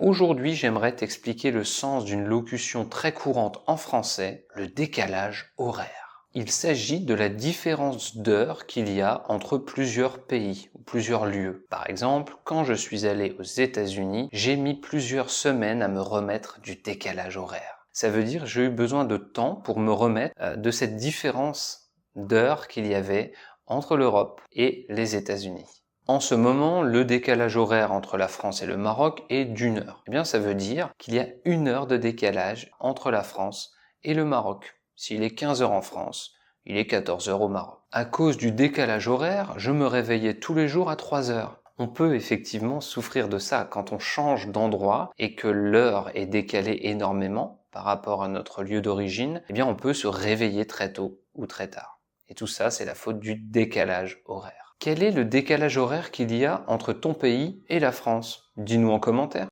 Aujourd'hui, j'aimerais t'expliquer le sens d'une locution très courante en français, le décalage horaire. Il s'agit de la différence d'heures qu'il y a entre plusieurs pays ou plusieurs lieux. Par exemple, quand je suis allé aux États-Unis, j'ai mis plusieurs semaines à me remettre du décalage horaire. Ça veut dire que j'ai eu besoin de temps pour me remettre de cette différence d'heures qu'il y avait entre l'Europe et les États-Unis. En ce moment, le décalage horaire entre la France et le Maroc est d'1 heure. Eh bien, ça veut dire qu'il y a 1 heure de décalage entre la France et le Maroc. S'il est 15 heures en France, il est 14 heures au Maroc. À cause du décalage horaire, je me réveillais tous les jours à 3 heures. On peut effectivement souffrir de ça quand on change d'endroit et que l'heure est décalée énormément par rapport à notre lieu d'origine. Eh bien, on peut se réveiller très tôt ou très tard. Et tout ça, c'est la faute du décalage horaire. Quel est le décalage horaire qu'il y a entre ton pays et la France? Dis-nous en commentaire.